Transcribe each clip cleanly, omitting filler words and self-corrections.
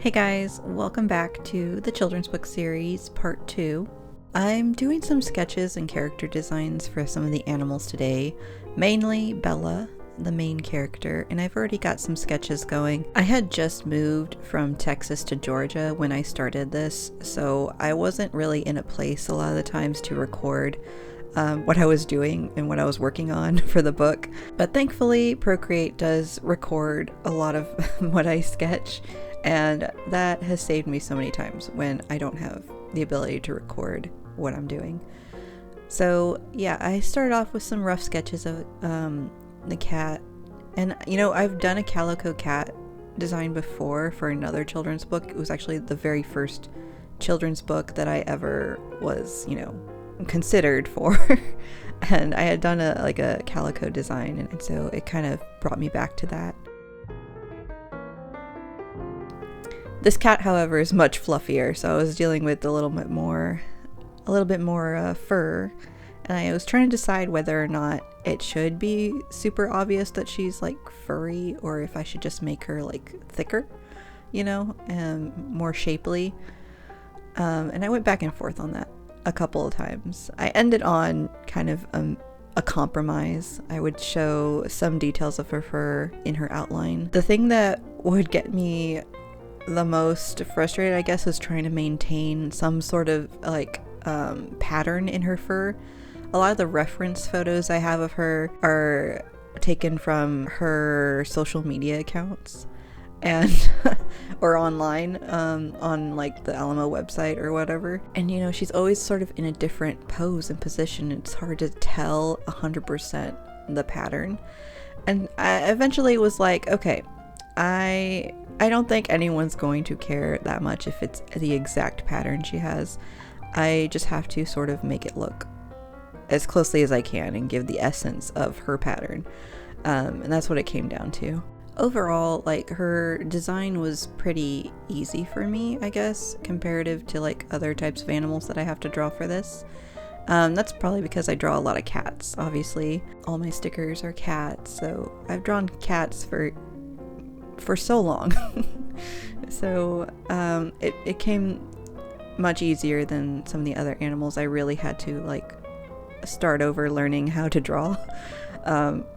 Hey guys, welcome back to the children's book series part 2. I'm doing some sketches and character designs for some of the animals today, mainly Bella, the main character, and I've already got some sketches going. I had just moved from Texas to Georgia when I started this, so I wasn't really in a place a lot of the times to record what I was doing and what I was working on for the book. But thankfully, Procreate does record a lot of what I sketch, and that has saved me so many times when I don't have the ability to record what I'm doing. So yeah, I started off with some rough sketches of the cat. And you know, I've done a Calico cat design before for another children's book. It was actually the very first children's book that I ever was, considered for. And I had done a calico design, and so it kind of brought me back to that. This cat, however, is much fluffier, so I was dealing with a little bit more fur, and I was trying to decide whether or not it should be super obvious that she's like furry, or if I should just make her like thicker, and more shapely. And I went back and forth on that a couple of times. I ended on kind of a compromise. I would show some details of her fur in her outline. The thing that would get me the most frustrated, I guess, was trying to maintain some sort of pattern in her fur. A lot of the reference photos I have of her are taken from her social media accounts and or online on like the Alamo website or whatever, and she's always sort of in a different pose and position. It's hard to tell 100% the pattern, and I eventually was like, okay, I don't think anyone's going to care that much if it's the exact pattern she has. I just have to sort of make it look as closely as I can and give the essence of her pattern. And that's what it came down to. Overall, her design was pretty easy for me, I guess, comparative to other types of animals that I have to draw for this. That's probably because I draw a lot of cats, obviously. All my stickers are cats, so I've drawn cats for so long. So it came much easier than some of the other animals. I really had to start over learning how to draw,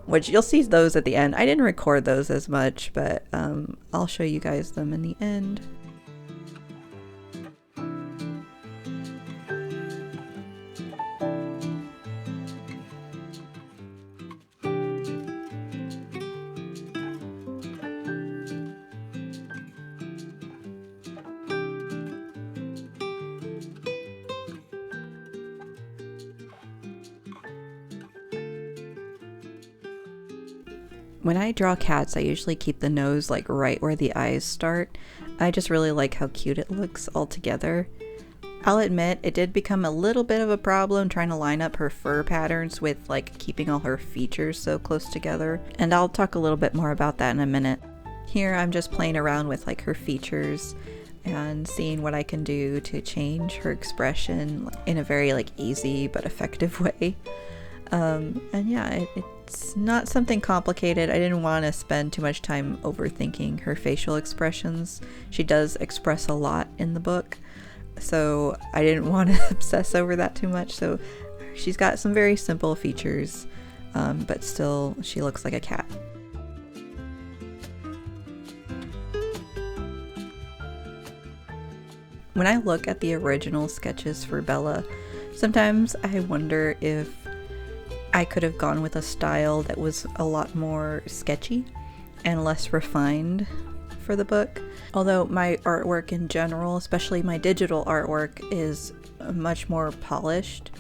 which you'll see those at the end. I didn't record those as much, but I'll show you guys them in the end. When I draw cats, I usually keep the nose right where the eyes start. I just really like how cute it looks all together. I'll admit, it did become a little bit of a problem trying to line up her fur patterns with keeping all her features so close together, and I'll talk a little bit more about that in a minute. Here I'm just playing around with her features and seeing what I can do to change her expression in a very easy but effective way. And yeah, it's not something complicated. I didn't want to spend too much time overthinking her facial expressions. She does express a lot in the book, so I didn't want to obsess over that too much. So she's got some very simple features, but still she looks like a cat. When I look at the original sketches for Bella, sometimes I wonder if I could have gone with a style that was a lot more sketchy and less refined for the book. Although my artwork in general, especially my digital artwork, is much more polished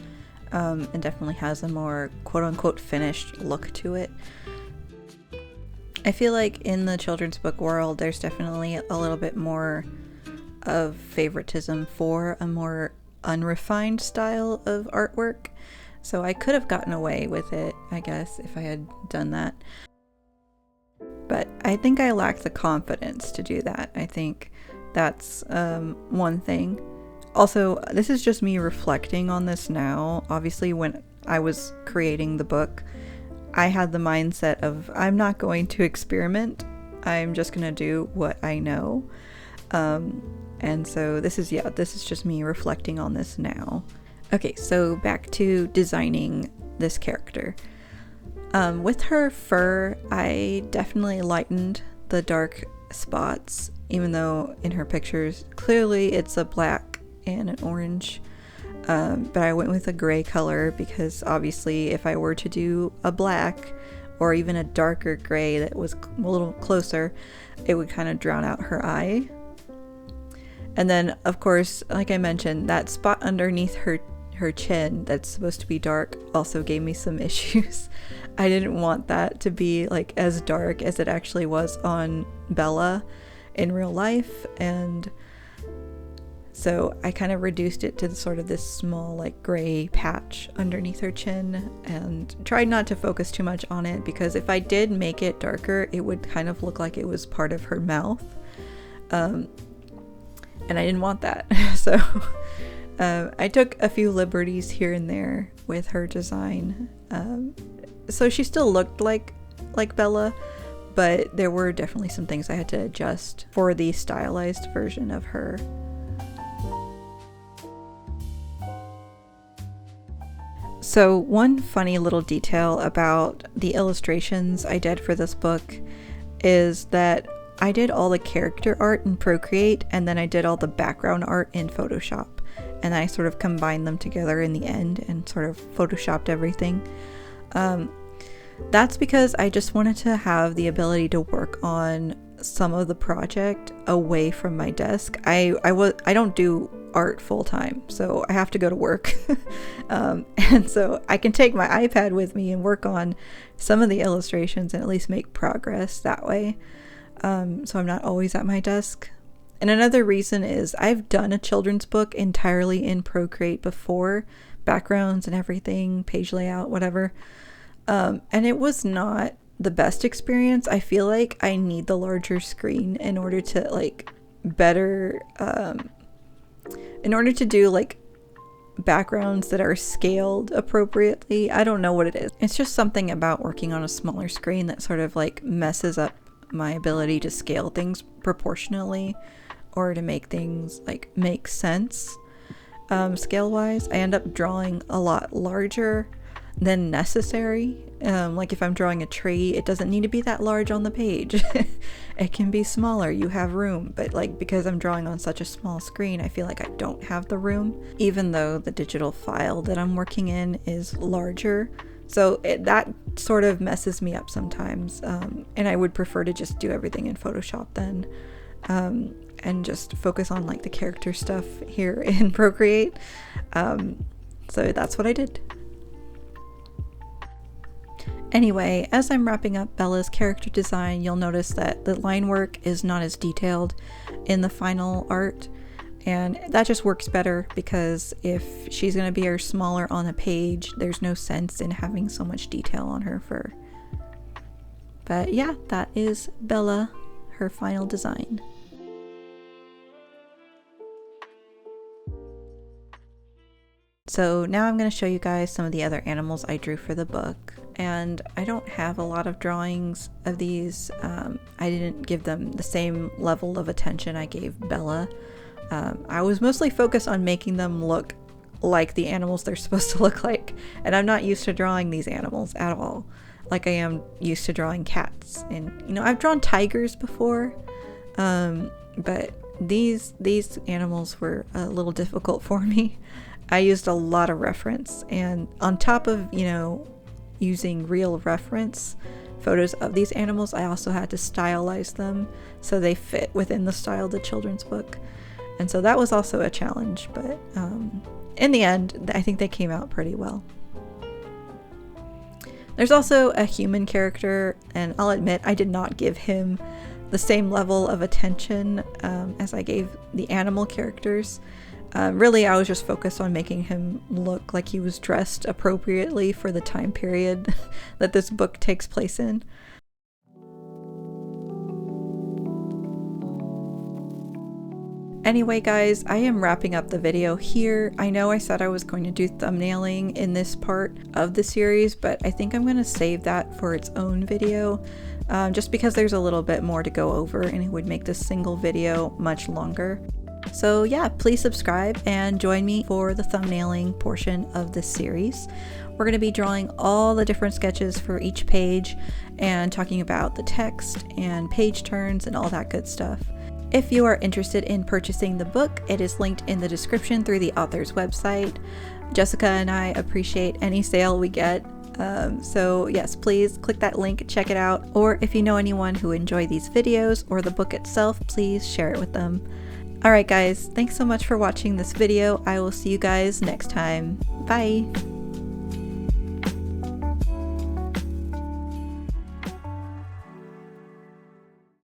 and definitely has a more quote-unquote finished look to it. I feel like in the children's book world, there's definitely a little bit more of favoritism for a more unrefined style of artwork. So I could have gotten away with it, I guess, if I had done that. But I think I lack the confidence to do that. I think that's one thing. Also, this is just me reflecting on this now. Obviously, when I was creating the book, I had the mindset of, I'm not going to experiment. I'm just going to do what I know. And so this is just me reflecting on this now. Okay, so back to designing this character. With her fur, I definitely lightened the dark spots, even though in her pictures clearly it's a black and an orange. But I went with a gray color because obviously if I were to do a black or even a darker gray that was a little closer, it would kind of drown out her eye. And then, of course, like I mentioned, that spot underneath her chin that's supposed to be dark also gave me some issues. I didn't want that to be like as dark as it actually was on Bella in real life, and so I kind of reduced it to sort of this small like gray patch underneath her chin and tried not to focus too much on it, because if I did make it darker it would kind of look like it was part of her mouth, and I didn't want that. So I took a few liberties here and there with her design, so she still looked like Bella, but there were definitely some things I had to adjust for the stylized version of her. So one funny little detail about the illustrations I did for this book is that I did all the character art in Procreate, and then I did all the background art in Photoshop, and I sort of combined them together in the end and sort of photoshopped everything. That's because I just wanted to have the ability to work on some of the project away from my desk. I don't do art full time, so I have to go to work. And so I can take my iPad with me and work on some of the illustrations and at least make progress that way. So I'm not always at my desk. And another reason is I've done a children's book entirely in Procreate before, backgrounds and everything, page layout, whatever. And it was not the best experience. I feel like I need the larger screen in order to like better, in order to do like backgrounds that are scaled appropriately. I don't know what it is. It's just something about working on a smaller screen that sort of like messes up my ability to scale things proportionally or to make things like make sense scale wise. I end up drawing a lot larger than necessary. Like if I'm drawing a tree, it doesn't need to be that large on the page. It can be smaller, you have room, but like because I'm drawing on such a small screen, I feel like I don't have the room, even though the digital file that I'm working in is larger. So that sort of messes me up sometimes, and I would prefer to just do everything in Photoshop then, and just focus on like the character stuff here in Procreate. So that's what I did. Anyway, as I'm wrapping up Bella's character design, you'll notice that the line work is not as detailed in the final art, and that just works better because if she's going to be smaller on the page, there's no sense in having so much detail on her fur. But yeah, that is Bella, her final design. So now I'm going to show you guys some of the other animals I drew for the book, and I don't have a lot of drawings of these. I didn't give them the same level of attention I gave Bella. I was mostly focused on making them look like the animals they're supposed to look like, and I'm not used to drawing these animals at all like I am used to drawing cats. And you know, I've drawn tigers before, but these animals were a little difficult for me. I used a lot of reference, and on top of, you know, using real reference photos of these animals, I also had to stylize them so they fit within the style of the children's book. And so that was also a challenge, but in the end, I think they came out pretty well. There's also a human character, and I'll admit I did not give him the same level of attention as I gave the animal characters. Really, I was just focused on making him look like he was dressed appropriately for the time period that this book takes place in. Anyway guys, I am wrapping up the video here. I know I said I was going to do thumbnailing in this part of the series, but I think I'm going to save that for its own video, just because there's a little bit more to go over and it would make this single video much longer. So yeah, please subscribe and join me for the thumbnailing portion of this series. We're going to be drawing all the different sketches for each page and talking about the text and page turns and all that good stuff. If you are interested in purchasing the book, it is linked in the description through the author's website. Jessica and I appreciate any sale we get. So yes, please click that link, check it out. Or if you know anyone who enjoy these videos or the book itself, please share it with them. Alright guys, thanks so much for watching this video. I will see you guys next time. Bye!